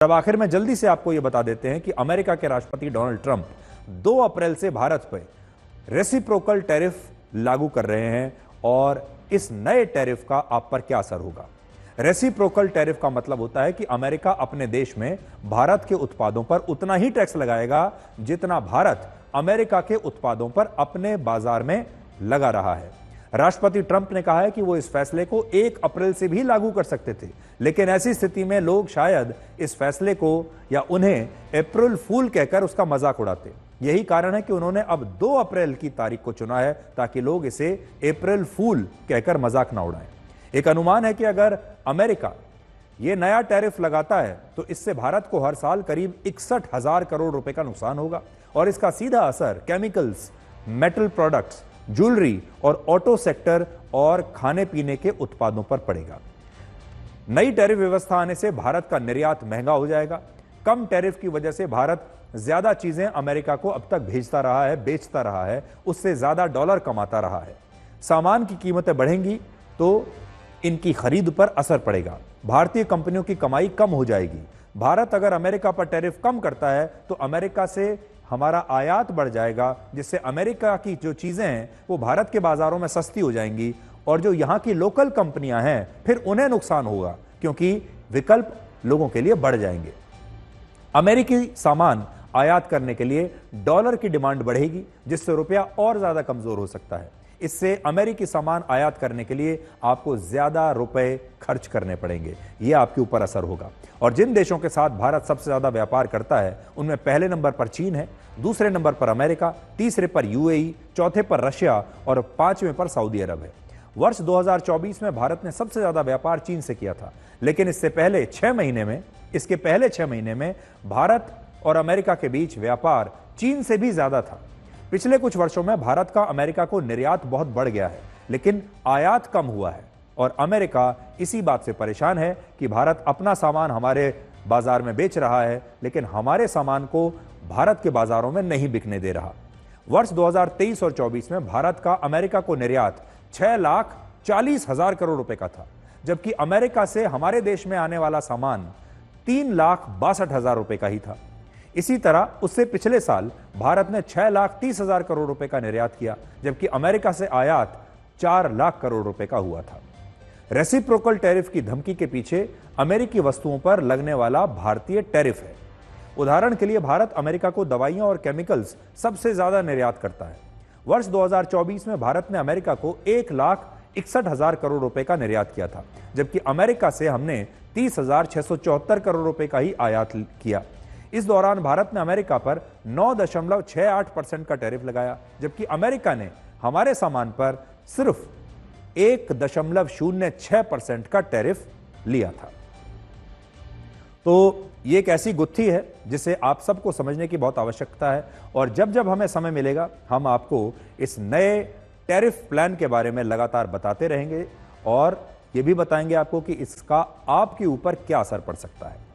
अब आखिर में जल्दी से आपको यह बता देते हैं कि अमेरिका के राष्ट्रपति डोनाल्ड ट्रंप 2 अप्रैल से भारत पर रेसिप्रोकल टैरिफ लागू कर रहे हैं और इस नए टैरिफ का आप पर क्या असर होगा। रेसिप्रोकल टैरिफ का मतलब होता है कि अमेरिका अपने देश में भारत के उत्पादों पर उतना ही टैक्स लगाएगा जितना भारत अमेरिका के उत्पादों पर अपने बाजार में लगा रहा है। राष्ट्रपति ट्रंप ने कहा है कि वो इस फैसले को 1 अप्रैल से भी लागू कर सकते थे, लेकिन ऐसी स्थिति में लोग शायद इस फैसले को या उन्हें अप्रैल फूल कहकर उसका मजाक उड़ाते। यही कारण है कि उन्होंने अब 2 अप्रैल की तारीख को चुना है ताकि लोग इसे अप्रैल फूल कहकर मजाक ना उड़ाएं। एक अनुमान है कि अगर अमेरिका ये नया टैरिफ लगाता है तो इससे भारत को हर साल करीब 61,000 करोड़ रुपए का नुकसान होगा और इसका सीधा असर केमिकल्स, मेटल प्रोडक्ट्स, ज्वेलरी और ऑटो सेक्टर और खाने पीने के उत्पादों पर पड़ेगा। नई टैरिफ व्यवस्था आने से भारत का निर्यात महंगा हो जाएगा। कम टैरिफ की वजह से भारत ज्यादा चीजें अमेरिका को अब तक भेजता रहा है, बेचता रहा है, उससे ज्यादा डॉलर कमाता रहा है। सामान की कीमतें बढ़ेंगी तो इनकी खरीद पर असर पड़ेगा। भारतीय कंपनियों की कमाई कम हो जाएगी। भारत अगर अमेरिका पर टैरिफ कम करता है तो अमेरिका से हमारा आयात बढ़ जाएगा, जिससे अमेरिका की जो चीजें हैं वो भारत के बाजारों में सस्ती हो जाएंगी और जो यहां की लोकल कंपनियां हैं फिर उन्हें नुकसान होगा क्योंकि विकल्प लोगों के लिए बढ़ जाएंगे। अमेरिकी सामान आयात करने के लिए डॉलर की डिमांड बढ़ेगी, जिससे रुपया और ज्यादा कमजोर हो सकता है। इससे अमेरिकी सामान आयात करने के लिए आपको ज्यादा रुपए खर्च करने पड़ेंगे। यह आपके ऊपर असर होगा। और जिन देशों के साथ भारत सबसे ज्यादा व्यापार करता है उनमें पहले नंबर पर चीन है, दूसरे नंबर पर अमेरिका, तीसरे पर यूएई, चौथे पर रशिया और 5वें पर सऊदी अरब है। वर्ष 2024 में भारत ने सबसे ज्यादा व्यापार चीन से किया था, लेकिन इसके पहले 6 महीने में भारत और अमेरिका के बीच व्यापार चीन से भी ज्यादा था। पिछले कुछ वर्षों में भारत का अमेरिका को निर्यात बहुत बढ़ गया है, लेकिन आयात कम हुआ है और अमेरिका इसी बात से परेशान है कि भारत अपना सामान हमारे बाजार में बेच रहा है, लेकिन हमारे सामान को भारत के बाजारों में नहीं बिकने दे रहा। वर्ष 2023 और 24 में भारत का अमेरिका को निर्यात 6,40,000 करोड़ रुपए का था, जबकि अमेरिका से हमारे देश में आने वाला सामान 3,62,000 रुपए का ही था। इसी तरह उससे पिछले साल भारत ने 6,30,000 करोड़ रुपए का निर्यात किया, जबकि अमेरिका से आयात 4 लाख करोड़ रुपए का हुआ था। रेसिप्रोकल टैरिफ की धमकी के पीछे अमेरिकी वस्तुओं पर लगने वाला भारतीय टैरिफ है। उदाहरण के लिए भारत अमेरिका को दवाइयां और केमिकल्स सबसे ज्यादा निर्यात करता है। वर्ष 2024 में भारत ने अमेरिका को 1,61,000 करोड़ रुपए का निर्यात किया था, जबकि अमेरिका से हमने 30,674 करोड़ रुपए का ही आयात किया। इस दौरान भारत ने अमेरिका पर 9.68% का टैरिफ लगाया, जबकि अमेरिका ने हमारे सामान पर सिर्फ 1.06% का टैरिफ लिया था। तो ये एक ऐसी गुत्थी है जिसे आप सबको समझने की बहुत आवश्यकता है और जब जब हमें समय मिलेगा हम आपको इस नए टैरिफ प्लान के बारे में लगातार बताते रहेंगे और ये भी बताएंगे आपको कि इसका आपके ऊपर क्या असर पड़ सकता है।